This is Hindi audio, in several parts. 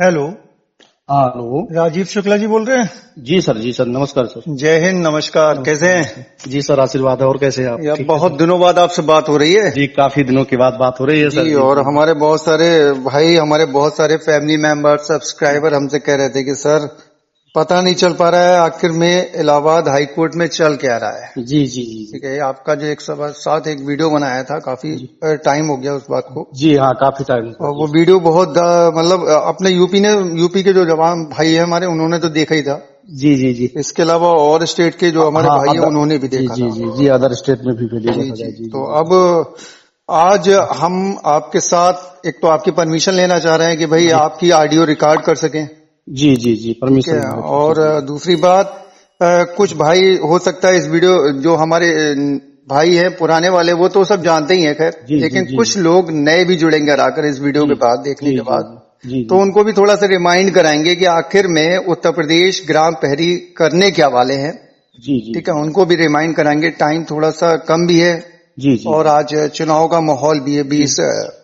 हेलो। हाँ हेलो। राजीव शुक्ला जी बोल रहे हैं? जी सर नमस्कार सर। जय हिंद, नमस्कार। कैसे हैं? जी सर आशीर्वाद है। और कैसे हैं आप? यार ठीक है बहुत सर। दिनों बाद आपसे बात हो रही है। जी काफी दिनों के बाद बात हो रही है सर। जी, जी और जी हमारे बहुत सारे भाई, हमारे बहुत सारे फैमिली मेंबर, सब्सक्राइबर हमसे कह रहे थे कि सर पता नहीं चल पा रहा है आखिर में इलाहाबाद हाई कोर्ट में चल क्या रहा है। जी जी जी ठीक है, आपका जो एक साथ एक वीडियो बनाया था, काफी जी टाइम हो गया उस बात को। जी हाँ काफी टाइम सर। और जी वो वीडियो बहुत मतलब अपने यूपी के जो जवान भाई है हमारे, उन्होंने तो देखा ही था। जी जी जी इसके अलावा और स्टेट के जो हमारे हाँ भाई हैं अदर उन्होंने भी जी देखा जी था। जी जी अदर स्टेट में भी वीडियो जी देखा जी। जाए। जी तो जी अब आज हम आपके साथ एक तो आपकी परमिशन लेना चाह रहे हैं कि भाई जी आपकी ऑडियो रिकॉर्ड कर सकें। जी जी जी ठीक है। परमिशन हमारे तरफ से और जी दूसरी बात, कुछ भाई हो सकता है इस वीडियो, जो हमारे भाई हैं पुराने वाले, वो तो सब जानते ही हैं खैर, जी जी लेकिन जी कुछ लोग नए भी जुड़ेंगे आकर इस वीडियो जी के बाद, देखने जी के जी बाद। जी तो जी उनको भी थोड़ा सा रिमाइंड कराएंगे कि आखिर में उत्तर प्रदेश ग्राम प्रहरी करने क्या वाले हैं। जी जी ठीक है, उनको भी रिमाइंड कराएंगे। टाइम थोड़ा सा कम भी है जी जी और आज चुनाव का माहौल भी है, जी 20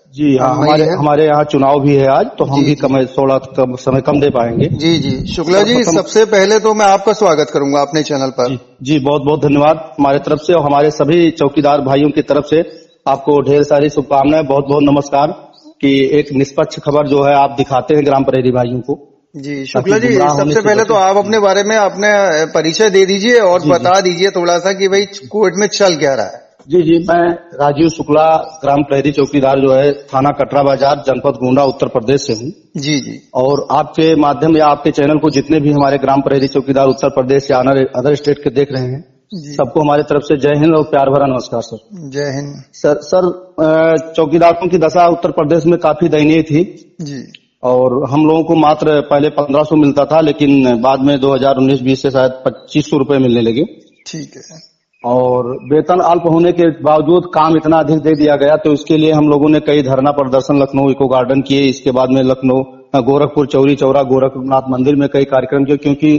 जी हाँ मई हमारे है। हमारे यहाँ चुनाव भी है आज, तो हम जी भी जी थोड़ा कम समय कम दे पाएंगे। जी जी। शुक्ला जी, सर्वप्रथम सबसे पहले तो मैं आपका स्वागत करूंगा अपने चैनल पर। जी जी बहुत बहुत धन्यवाद हमारे तरफ से और हमारे सभी चौकीदार भाइयों की तरफ से आपको ढेर सारी शुभकामनाएं। बहुत बहुत नमस्कार कि एक निष्पक्ष खबर जो है आप दिखाते हैं ग्राम प्रहरी भाइयों को, जी ताकि शुक्ला जी, गुमराह होने सबसे से पहले तो बचे। आप जी अपने बारे में अपने परिचय दे दीजिए और जी जी बता दीजिए थोड़ा सा कि भाई कोर्ट में चल क्या रहा है। जी जी मैं राजीव शुक्ला, ग्राम प्रहरी चौकीदार जो है थाना कटरा बाजार, जनपद गोंडा, उत्तर प्रदेश से हूँ। जी जी और आपके माध्यम या आपके चैनल को जितने भी हमारे ग्राम प्रहरी चौकीदार उत्तर प्रदेश या अदर स्टेट के देख रहे हैं, जी। सबको हमारे तरफ से जय हिंद और प्यार भरा नमस्कार सर। जय हिंद। सर चौकीदारों की दशा उत्तर प्रदेश में काफी दयनीय थी जी और हम लोगों को मात्र पहले 1500 मिलता था, लेकिन बाद में 2019-20 से शायद 2500 रुपए मिलने लगे। ठीक है। और वेतन अल्प होने के बावजूद काम इतना अधिक दे दिया गया, तो इसके लिए हम लोगों ने कई धरना प्रदर्शन लखनऊ इको गार्डन किए। इसके बाद में लखनऊ गोरखपुर चौरी चौरा गोरखनाथ मंदिर में कई कार्यक्रम किए, क्योंकि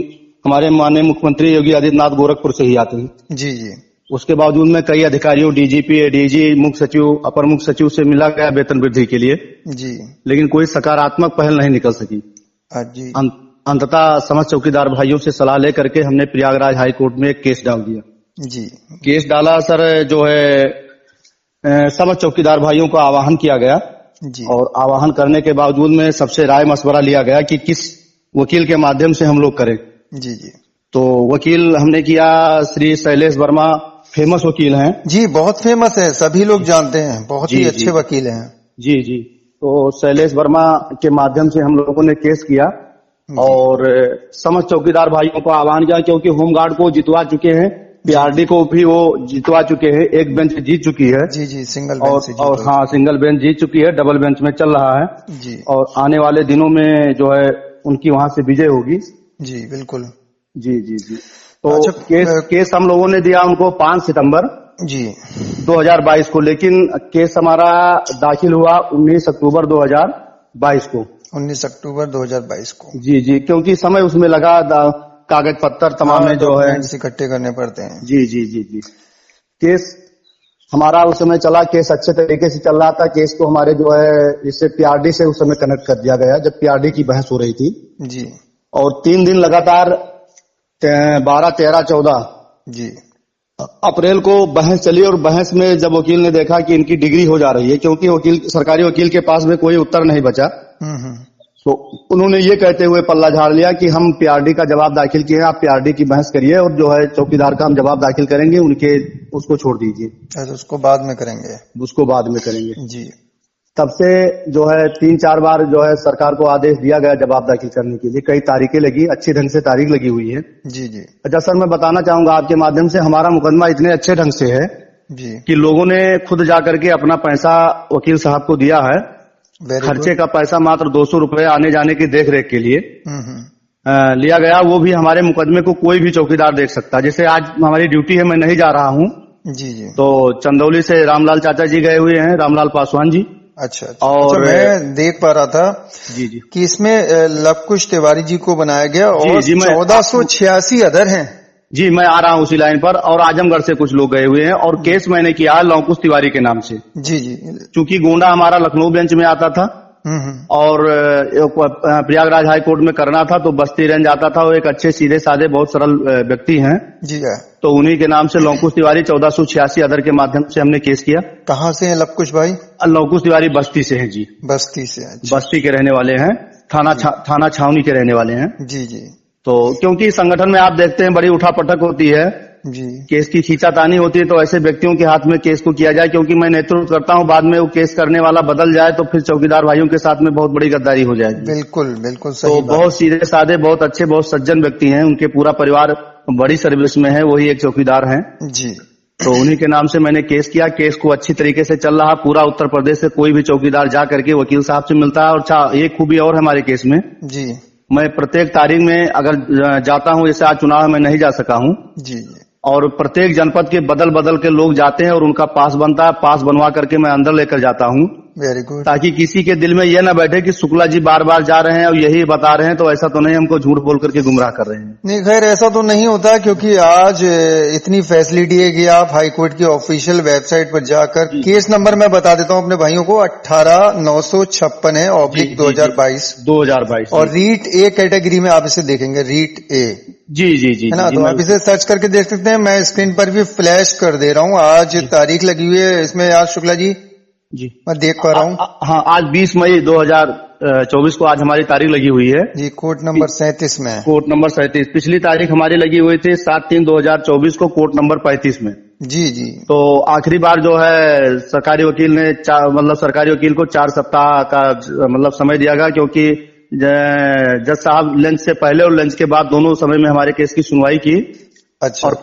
हमारे माननीय मुख्यमंत्री योगी आदित्यनाथ गोरखपुर से ही आते हैं। जी जी उसके बावजूद में कई अधिकारियों, डीजीपी, एडीजी, मुख्य सचिव, अपर मुख्य सचिव से मिला गया वेतन वृद्धि के लिए, जी। लेकिन कोई सकारात्मक पहल नहीं निकल सकी। जी अंततः समस्त चौकीदार भाइयों से सलाह लेकर के हमने प्रयागराज हाई कोर्ट में एक केस डाल दिया। जी केस डाला सर, जो है समस्त चौकीदार भाइयों का आह्वान किया गया जी और आह्वान करने के बावजूद में सबसे राय मशवरा लिया गया कि किस वकील के माध्यम से हम लोग करें। जी जी तो वकील हमने किया श्री शैलेश वर्मा, फेमस वकील हैं। जी, बहुत फेमस है, सभी लोग जानते हैं, बहुत ही जी अच्छे जी वकील हैं। जी जी। तो शैलेश वर्मा के माध्यम से हम लोगों ने केस किया जी और समस्त चौकीदार भाइयों को आह्वान किया, क्योंकि होमगार्ड को जितवा चुके हैं, जी पीआरडी को भी वो जितवा चुके हैं, एक बेंच जीत चुकी है। जी जी। सिंगल बेंच से और जीत हाँ सिंगल बेंच जीत चुकी है, डबल बेंच में चल रहा है जी और आने वाले दिनों में जो है उनकी वहां से विजय होगी। जी बिल्कुल। जी जी जी। तो अच्छा। केस हम लोगों ने दिया उनको 5 सितंबर जी 2022 को, लेकिन केस हमारा दाखिल हुआ 19 अक्टूबर 2022 को। 19 अक्टूबर 2022 को। जी जी, क्योंकि समय उसमें लगा, कागज पत्तर तमाम में जो है डॉक्यूमेंट्स इकट्ठे करने पड़ते हैं। जी जी जी जी। केस हमारा उस समय चला, केस अच्छे तरीके से चल रहा था। केस को हमारे जो है इससे पीआरडी से उस समय कनेक्ट कर दिया गया, जब पीआरडी की बहस हो रही थी। जी और 3 दिन लगातार 12, 13, 14 जी अप्रैल को बहस चली और बहस में जब वकील ने देखा कि इनकी डिग्री हो जा रही है, क्योंकि सरकारी वकील के पास में कोई उत्तर नहीं बचा, हम्म। तो उन्होंने ये कहते हुए पल्ला झाड़ लिया कि हम पीआरडी का जवाब दाखिल किए हैं, आप पीआरडी की बहस करिए और जो है चौकीदार का हम जवाब दाखिल करेंगे, उसको छोड़ दीजिए, अच्छा, उसको बाद में करेंगे। उसको बाद में करेंगे। जी तब से जो है 3-4 बार जो है सरकार को आदेश दिया गया जवाब दाखिल करने के लिए, कई तारीखें लगी, अच्छी ढंग से तारीख लगी हुई है। जी जी अच्छा सर, मैं बताना चाहूंगा आपके माध्यम से, हमारा मुकदमा इतने अच्छे ढंग से है जी। कि लोगों ने खुद जाकर के अपना पैसा वकील साहब को दिया है। वेरी खर्चे गुड। का पैसा मात्र 200 रुपए आने जाने की देख रेख के लिए लिया गया। वो भी हमारे मुकदमे को कोई भी चौकीदार देख सकता है। जैसे आज हमारी ड्यूटी है, मैं नहीं जा रहा हूँ, जी जी। तो चंदौली से रामलाल चाचा जी गए हुए हैं, रामलाल पासवान जी। अच्छा अच्छा। और मैं देख पा रहा था जी जी कि इसमें लवकुश तिवारी जी को बनाया गया और जी, मैं 1486 अदर हैं। जी मैं आ रहा हूँ उसी लाइन पर, और आजमगढ़ से कुछ लोग गए हुए हैं और केस मैंने किया लवकुश तिवारी के नाम से, जी जी। चूंकि गोंडा हमारा लखनऊ बेंच में आता था और प्रयागराज हाई कोर्ट में करना था तो बस्ती रेंज आता था। वो एक अच्छे सीधे साधे बहुत सरल व्यक्ति हैं जी हाँ। तो उन्हीं के नाम से लवकुश तिवारी 1486 अदर के माध्यम से हमने केस किया। कहाँ से हैं लवकुश भाई? लवकुश तिवारी बस्ती से हैं जी। बस्ती से? अच्छा। बस्ती के रहने वाले हैं, थाना छावनी के रहने वाले हैं जी जी। तो क्योंकि संगठन में आप देखते हैं बड़ी उठापटक होती है जी, केस की खींचातानी होती है तो ऐसे व्यक्तियों के हाथ में केस को किया जाए, क्योंकि मैं नेतृत्व करता हूं, बाद में वो केस करने वाला बदल जाए तो फिर चौकीदार भाइयों के साथ में बहुत बड़ी गद्दारी हो जाएगी। बिल्कुल बिल्कुल सही तो बात। बहुत सीधे साधे, बहुत अच्छे, बहुत सज्जन व्यक्ति हैं, उनके पूरा परिवार बड़ी सर्विस में है, वही एक चौकीदार हैं जी। तो उन्हीं के नाम से मैंने केस किया। केस को अच्छी तरीके से चल रहा। पूरा उत्तर प्रदेश से कोई भी चौकीदार जा करके वकील साहब से मिलता है। और एक खूबी और है हमारे केस में जी, मैं प्रत्येक तारीख में अगर जाता हूं, जैसे आज चुनाव में नहीं जा सका हूं जी और प्रत्येक जनपद के बदल बदल के लोग जाते हैं और उनका पास बनता है, पास बनवा करके मैं अंदर लेकर जाता हूं वेरी गुड। ताकि किसी के दिल में यह ना बैठे कि शुक्ला जी बार बार जा रहे हैं और यही बता रहे हैं, तो ऐसा तो नहीं हमको झूठ बोल करके गुमराह कर रहे हैं। नहीं, खैर ऐसा तो नहीं होता क्योंकि आज इतनी फैसिलिटी है कि आप हाईकोर्ट की ऑफिशियल वेबसाइट पर जाकर केस नंबर मैं बता देता हूं अपने भाइयों को 18956 है /2022 और रीट ए कैटेगरी में आप इसे देखेंगे, रीट ए जी जी जी है ना। तो आप इसे सर्च करके देख सकते हैं। मैं स्क्रीन पर भी फ्लैश कर दे रहा हूँ। आज तारीख लगी हुई है इसमें, आज शुक्ला जी मैं देख पा रहा हूँ। हाँ, आज 20 मई 2024 को आज हमारी तारीख लगी हुई है जी। कोर्ट नंबर 37 में। Court number 37। पिछली तारीख हमारी लगी हुई थी 7/3/2024 को कोर्ट नंबर 35 में। जी जी। तो आखिरी बार जो है सरकारी वकील ने सरकारी वकील को 4 सप्ताह का समय दिया गया, क्योंकि जज साहब लंच से पहले और लंच के बाद दोनों समय में हमारे केस की सुनवाई की। अच्छा। और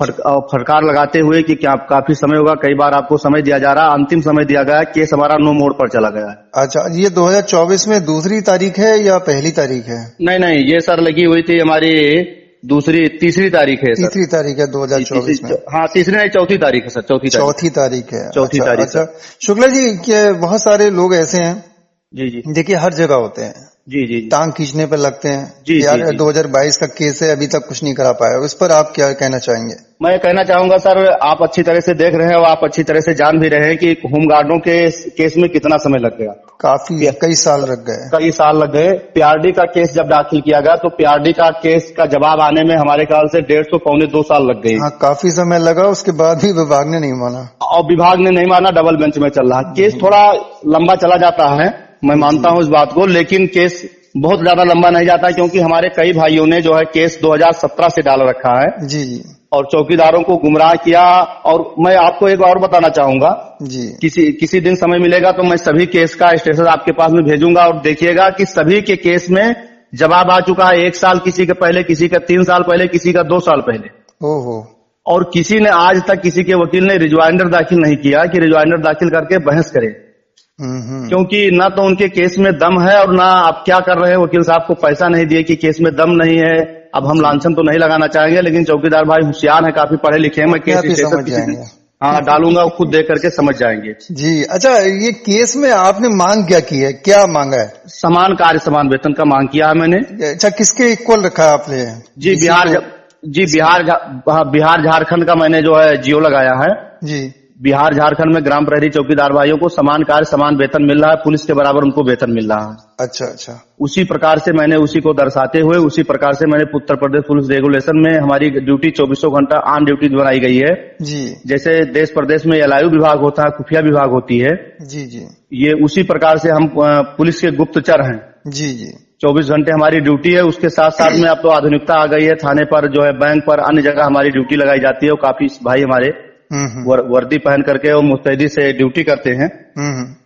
फटकार लगाते हुए कि क्या काफी समय होगा, कई बार आपको समय दिया जा रहा, अंतिम समय दिया गया है, केस हमारा नो मोड़ पर चला गया है। अच्छा, ये 2024 में दूसरी तारीख है या पहली तारीख है? नहीं, ये सर लगी हुई थी हमारी तीसरी तारीख है। तीसरी तारीख है 2024 में। हाँ, तीसरी नहीं, चौथी तारीख है सर। चौथी तारीख है। चौथी तारीख। अच्छा शुक्ला जी, बहुत सारे लोग ऐसे हैं जी जी, देखिए हर जगह होते हैं जी, टांग खींचने पर लगते हैं जी, यार 2022 का केस है, अभी तक कुछ नहीं करा पाया। उस पर आप क्या कहना चाहेंगे? मैं कहना चाहूंगा सर, आप अच्छी तरह से देख रहे हैं और आप अच्छी तरह से जान भी रहे हैं कि होमगार्डों के केस में कितना समय लग गया। काफी कई साल लग गए। पीआरडी का केस जब दाखिल किया गया तो पीआरडी का केस का जवाब आने में हमारे ख्याल से 1.5 पौने 2 साल लग गए। हाँ, काफी समय लगा। उसके बाद भी विभाग ने नहीं माना और विभाग ने नहीं माना, डबल बेंच में चल रहा। केस थोड़ा लंबा चला जाता है, मैं मानता हूं इस बात को, लेकिन केस बहुत ज्यादा लंबा नहीं जाता, क्योंकि हमारे कई भाइयों ने जो है केस 2017 से डाल रखा है जी और चौकीदारों को गुमराह किया। और मैं आपको एक और बताना चाहूंगा जी, किसी दिन समय मिलेगा तो मैं सभी केस का स्टेटस आपके पास में भेजूंगा और देखिएगा कि सभी के केस में जवाब आ चुका है। 1 साल किसी के पहले, किसी का 3 साल पहले, किसी का 2 साल पहले। ओहो। और किसी ने आज तक किसी के वकील ने रिजवाइंडर दाखिल नहीं किया कि रिजवाइंडर दाखिल करके बहस करे, क्योंकि ना तो उनके केस में दम है और ना आप क्या कर रहे हैं, वकील साहब को पैसा नहीं दिए कि केस में दम नहीं है। अब हम लांछन तो नहीं लगाना चाहेंगे, लेकिन चौकीदार भाई होशियार है, काफी पढ़े लिखे हैं। मैं केस हाँ डालूंगा, खुद देख करके समझ जाएंगे जी। अच्छा, ये केस में आपने मांग क्या की है, क्या मांगा है? समान कार्य समान वेतन का मांग किया है मैंने। अच्छा, किसके इक्वल रखा है आपने? बिहार झारखंड का मैंने जो है जियो लगाया है जी। बिहार झारखंड में ग्राम प्रहरी चौकीदार भाइयों को समान कार्य समान वेतन मिल रहा है, पुलिस के बराबर उनको वेतन मिल रहा है। अच्छा। उसी प्रकार से मैंने उसी को दर्शाते हुए उसी प्रकार से मैंने उत्तर प्रदेश पुलिस रेगुलेशन में हमारी ड्यूटी 24 घंटा ऑन ड्यूटी बनाई गई है जी। जैसे देश प्रदेश में एलआईयू विभाग होता है, खुफिया विभाग होती है जी जी, ये उसी प्रकार से हम पुलिस के गुप्तचर हैं जी जी। 24 घंटे हमारी ड्यूटी है। उसके साथ साथ में अब तो आधुनिकता आ गई है, थाने पर जो है, बैंक पर, अन्य जगह हमारी ड्यूटी लगाई जाती है। और काफी भाई हमारे वर्दी पहन करके और मुस्तैदी से ड्यूटी करते हैं।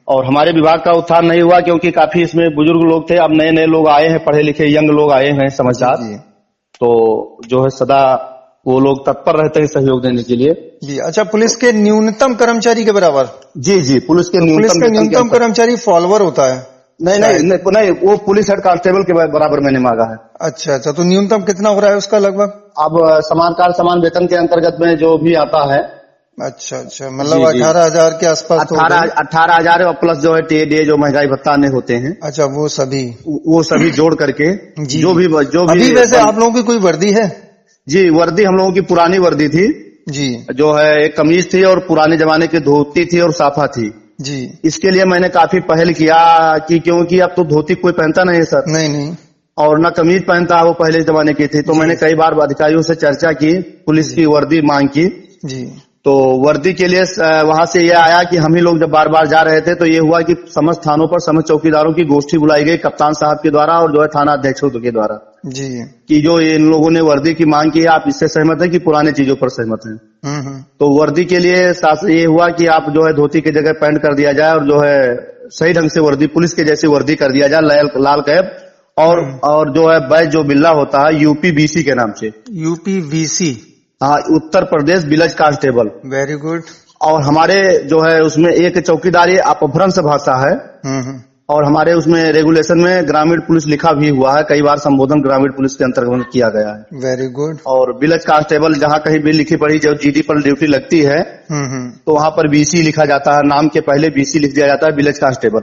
और हमारे विभाग का उत्थान नहीं हुआ क्योंकि काफी इसमें बुजुर्ग लोग थे, अब नए नए लोग आए हैं, पढ़े लिखे यंग लोग आए हैं, समझदार, तो जो है सदा वो लोग तत्पर रहते हैं सहयोग देने के लिए जी। अच्छा, पुलिस के न्यूनतम कर्मचारी के बराबर? जी जी, पुलिस के न्यूनतम कर्मचारी फॉलोवर होता है? नहीं, वो पुलिस हेड कांस्टेबल के बराबर मैंने मांगा है। अच्छा, तो न्यूनतम कितना हो रहा है उसका लगभग? अब समान कार्य समान वेतन के अंतर्गत में जो भी आता है। अच्छा, मतलब 18,000 के आसपास? 18,000 और प्लस जो है टीएडीए जो महंगाई भत्ता आने होते हैं। अच्छा, वो सभी जोड़ करके जो भी अभी वैसे आप लोगों की कोई वर्दी है? जी, वर्दी हम लोगों की पुरानी वर्दी थी जी, जो है एक कमीज थी और पुराने जमाने की धोती थी और साफा थी जी। इसके लिए मैंने काफी पहल किया कि क्योंकि अब तो धोती कोई पहनता नहीं है सर, नहीं। और न कमीज पहनता है, वो पहले जमाने की थी। तो मैंने कई बार अधिकारियों से चर्चा की, पुलिस की वर्दी मांग की। जी। तो वर्दी के लिए वहां से ये आया कि हम ही लोग जब बार बार जा रहे थे तो ये हुआ कि समस्त थानों पर समस्त चौकीदारों की गोष्ठी बुलाई गई, कप्तान साहब के द्वारा और जो है थाना अध्यक्षों के द्वारा, जी। कि जो इन लोगों ने वर्दी की मांग की है, आप इससे सहमत हैं कि पुराने चीजों पर सहमत हैं? तो वर्दी के लिए ये हुआ कि आप जो है धोती की जगह पैंट कर दिया जाए और जो है सही ढंग से वर्दी, पुलिस के जैसी वर्दी कर दिया जाए, लाल कैप और जो है बैज जो बिल्ला होता है यूपीबीसी के नाम से। यूपीबीसी? हाँ, Uttar Pradesh village constable. Very good. और हमारे जो है उसमें एक चौकीदारी अपभ्रंश भाषा है, और हमारे उसमें रेगुलेशन में ग्रामीण पुलिस लिखा भी हुआ है, कई बार संबोधन ग्रामीण पुलिस के अंतर्गत किया गया है। Very good. और विलेज कांस्टेबल जहाँ कहीं भी लिखी पड़ी, जो जीडी पर ड्यूटी लगती है तो वहाँ पर बीसी लिखा जाता है, नाम के पहले बीसी लिख दिया जाता है, विलेज कांस्टेबल।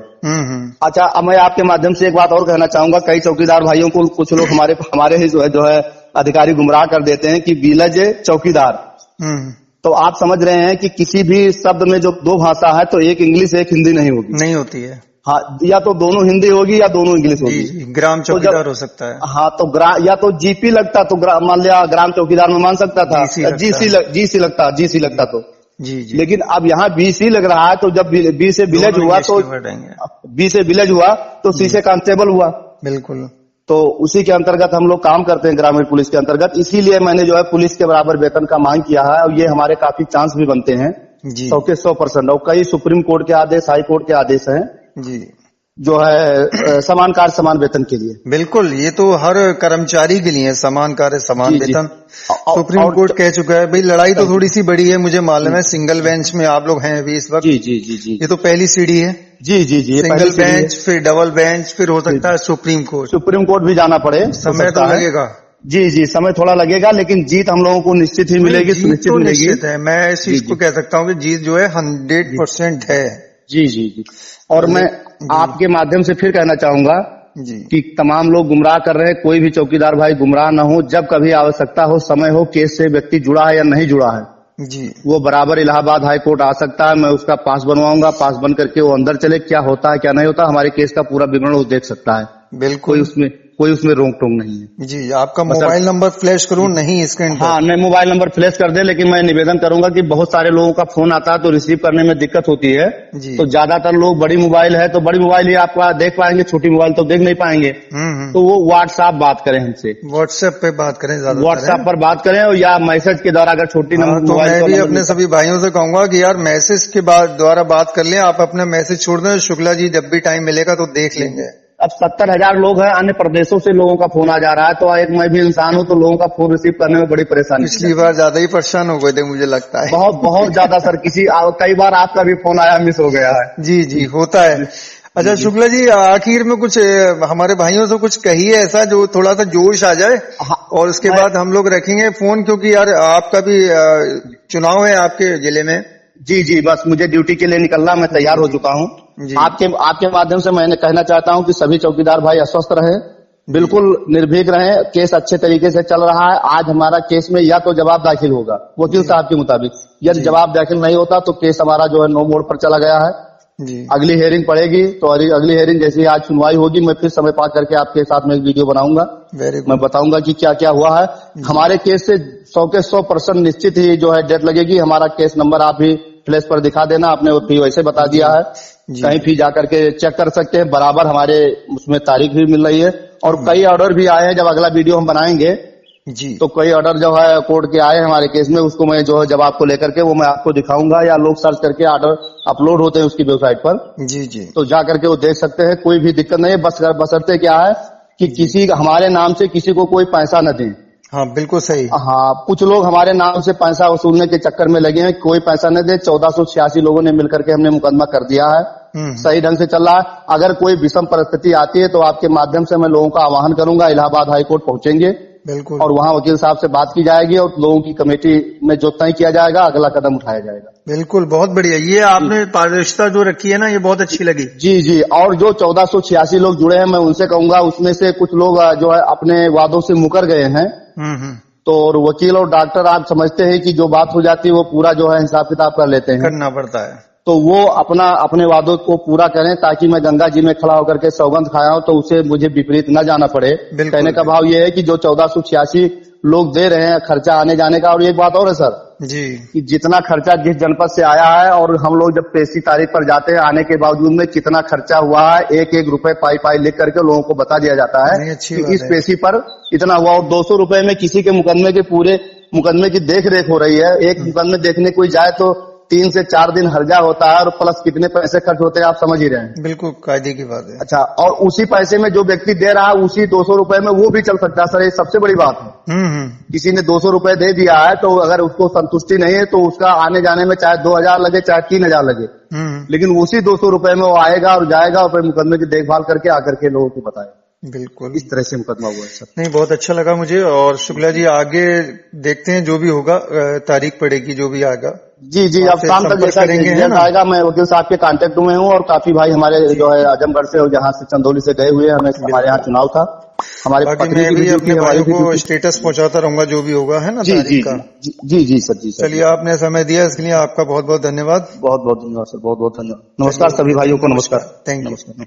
अच्छा, अब मैं आपके माध्यम से एक बात और कहना चाहूंगा, कई चौकीदार भाइयों को कुछ लोग हमारे ही जो है अधिकारी गुमराह कर देते हैं कि विलेज चौकीदार। तो आप समझ रहे हैं कि किसी भी शब्द में जो दो भाषा है तो एक इंग्लिश एक हिंदी नहीं होगी, नहीं होती है। हाँ, या तो दोनों हिंदी होगी या दोनों इंग्लिश होगी। ग्राम चौकीदार हो सकता है। हाँ, तो या तो जीपी लगता तो मान लिया ग्राम चौकीदार में मान सकता था, जीसी लगता तो जी। लेकिन अब यहाँ बीसी लग रहा है, तो जब बी से विलेज हुआ तो बी से विलेज हुआ तो सी से कांस्टेबल हुआ। बिल्कुल। तो उसी के अंतर्गत हम लोग काम करते हैं ग्रामीण पुलिस के अंतर्गत, इसीलिए मैंने जो है पुलिस के बराबर वेतन का मांग किया है, और ये हमारे काफी चांस भी बनते हैं 100 के 100%। और कई सुप्रीम कोर्ट के आदेश, हाई कोर्ट के आदेश हैं जी, जो है समान कार्य समान वेतन के लिए। बिल्कुल, ये तो हर कर्मचारी के लिए समान कार्य समान वेतन। सुप्रीम कोर्ट कह चुका है भाई। लड़ाई तो थोड़ी सी बड़ी है, मुझे मालूम है। सिंगल बेंच में आप लोग हैं अभी इस वक्त। जी। ये तो पहली सीढ़ी है। जी। सिंगल बेंच, फिर डबल बेंच, फिर हो सकता है सुप्रीम कोर्ट भी जाना पड़े। समय तो लगेगा। जी, समय थोड़ा लगेगा, लेकिन जीत हम लोगों को निश्चित ही मिलेगी, सुनिश्चित मिलेगी। है, मैं इस चीज को कह सकता हूँ कि जीत जो है 100% है। जी। और मैं आपके माध्यम से फिर कहना चाहूंगा जी कि तमाम लोग गुमराह कर रहे हैं, कोई भी चौकीदार भाई गुमराह न हो। जब कभी आवश्यकता हो, समय हो, केस से व्यक्ति जुड़ा है या नहीं जुड़ा है जी, वो बराबर इलाहाबाद हाई कोर्ट आ सकता है। मैं उसका पास बनवाऊंगा, पास बन करके वो अंदर चले, क्या होता है क्या नहीं होता, हमारे केस का पूरा विवरण वो देख सकता है। बिल्कुल, कोई उसमें रोक टोक नहीं है जी। आपका मोबाइल नंबर फ्लैश करूं? नहीं स्क्रीन पर? हाँ, नहीं, मोबाइल नंबर फ्लैश कर दे, लेकिन मैं निवेदन करूंगा कि बहुत सारे लोगों का फोन आता है तो रिसीव करने में दिक्कत होती है जी। तो ज्यादातर लोग बड़ी मोबाइल है तो बड़ी मोबाइल ही आपका देख पाएंगे, छोटी मोबाइल तो देख नहीं पाएंगे। तो वो व्हाट्सएप बात करें हमसे, व्हाट्सएप पे बात करें, व्हाट्सएप पर बात करें, या मैसेज के द्वारा अगर छोटी नंबर तो मैं भी अपने सभी भाइयों से कहूंगा कि यार मैसेज के द्वारा बात कर लें। आप अपना मैसेज छोड़ दें, शुक्ला जी जब भी टाइम मिलेगा तो देख लेंगे। अब 70,000 लोग हैं, अन्य प्रदेशों से लोगों का फोन आ जा रहा है, तो एक मैं भी इंसान हूं, तो लोगों का फोन रिसीव करने में बड़ी परेशानी। पिछली बार ज्यादा ही परेशान हो गए थे, मुझे लगता है। बहुत ज्यादा सर, कई बार आपका भी फोन आया, मिस हो गया है। जी, होता है। अच्छा शुक्ला जी, आखिर में कुछ हमारे भाइयों से कुछ कहिए ऐसा जो थोड़ा सा जोश आ जाए, और उसके बाद हम लोग रखेंगे फोन, क्योंकि यार आपका भी चुनाव है आपके जिले में। जी, बस मुझे ड्यूटी के लिए निकलना, मैं तैयार हो चुका हूँ। आपके माध्यम से मैंने कहना चाहता हूँ कि सभी चौकीदार भाई अस्वस्थ रहे, बिल्कुल निर्भीक रहे, केस अच्छे तरीके से चल रहा है। आज हमारा केस में या तो जवाब दाखिल होगा वकील साहब के मुताबिक, यदि जवाब दाखिल नहीं होता तो केस हमारा जो है नो मोड पर चला गया है जी। अगली हेयरिंग पड़ेगी, तो अगली हेयरिंग जैसी आज सुनवाई होगी, मैं फिर समय पा करके आपके साथ में एक वीडियो बनाऊंगा, मैं बताऊंगा कि क्या क्या हुआ है। हमारे केस से 100 के 100% निश्चित ही जो है डेट लगेगी। हमारा केस नंबर आप भी फ्लैश पर दिखा देना, आपने वो फी वैसे बता दिया है, कहीं फी जा करके चेक कर सकते हैं, बराबर हमारे उसमें तारीख भी मिल रही है। और कई ऑर्डर भी आए हैं, जब अगला वीडियो हम बनाएंगे जी, तो कई ऑर्डर जो है कोर्ट के आए हमारे केस में, उसको मैं जो है जवाब को लेकर के वो मैं आपको दिखाऊंगा, या लोग सर्च करके ऑर्डर अपलोड होते हैं उसकी वेबसाइट पर जी, तो जा करके वो देख सकते हैं। कोई भी दिक्कत नहीं है, बशर्ते क्या है कि किसी हमारे नाम से किसी को कोई पैसा न दें। हाँ, बिल्कुल सही। हाँ, कुछ लोग हमारे नाम से पैसा वसूलने के चक्कर में लगे हैं, कोई पैसा न दे। 1486 लोगों ने मिलकर के हमने मुकदमा कर दिया है, सही ढंग से चल रहा है। अगर कोई विषम परिस्थिति आती है तो आपके माध्यम से मैं लोगों का आह्वान करूंगा, इलाहाबाद हाई कोर्ट पहुंचेंगे बिल्कुल, और वहाँ वकील साहब से बात की जाएगी और लोगों की कमेटी में जो तय किया जाएगा अगला कदम उठाया जाएगा। बिल्कुल, बहुत बढ़िया। ये आपने पारदर्शिता जो रखी है ना, ये बहुत अच्छी लगी। जी, और जो 1486 लोग जुड़े हैं, मैं उनसे कहूंगा, उसमें से कुछ लोग जो है अपने वादों से मुकर गए हैं। तो और वकील और डॉक्टर आप समझते हैं कि जो बात हो जाती है वो पूरा जो है हिसाब किताब कर लेते हैं, करना पड़ता है। तो वो अपने वादों को पूरा करें, ताकि मैं गंगा जी में खड़ा होकर के सौगंध खाया हूं तो उसे मुझे विपरीत न जाना पड़े। कहने का भाव ये है कि जो 1486 लोग दे रहे हैं खर्चा आने जाने का। और एक बात और है सर जी, कि जितना खर्चा जिस जनपद से आया है, और हम लोग जब पेशी तारीख पर जाते हैं आने के बावजूद में कितना खर्चा हुआ है, एक एक रुपए पाई पाई लिख करके लोगों को बता दिया जाता है कि इस पेशी पर इतना हुआ। और 200 रुपए में किसी के मुकदमे के पूरे मुकदमे की देख रेख हो रही है। एक मुकदमे देखने कोई जाए तो 3 से 4 दिन हर्जा होता है, और प्लस कितने पैसे खर्च होते हैं आप समझ ही रहे हैं। बिल्कुल कायदे की बात है। अच्छा, और उसी पैसे में जो व्यक्ति दे रहा है उसी 200 रुपए में वो भी चल सकता है सर, ये सबसे बड़ी बात है। किसी ने 200 रुपए दे दिया है तो अगर उसको संतुष्टि नहीं है तो उसका आने जाने में चाहे 2000 लगे चाहे 3000 लगे, लेकिन उसी 200 रुपए में वो आएगा और जाएगा और फिर मुकदमे की देखभाल करके आकर के लोगों को बताएगा। बिल्कुल इस तरह से मुकदमा हुआ है सर। नहीं, बहुत अच्छा लगा मुझे। और शुक्ला जी आगे देखते हैं जो भी होगा, तारीख पड़ेगी जो भी आएगा। जी जी, अब शाम तक जैसा आएगा मैं वकील साहब के कांटेक्ट में हूँ, और काफी भाई हमारे जो है आजमगढ़ से और जहाँ से चंदौली से गए हुए हैं, हमारे यहाँ चुनाव था, हमारे बाकी मैं भी अपने भाइयों को स्टेटस पहुंचाता रहूंगा जो भी होगा, है ना तारीख का। जी जी सर, जी सर। चलिए, आपने समय दिया इसके लिए आपका बहुत बहुत धन्यवाद। बहुत बहुत धन्यवाद सर, बहुत बहुत धन्यवाद। नमस्कार सभी भाइयों को, नमस्कार। Thank you.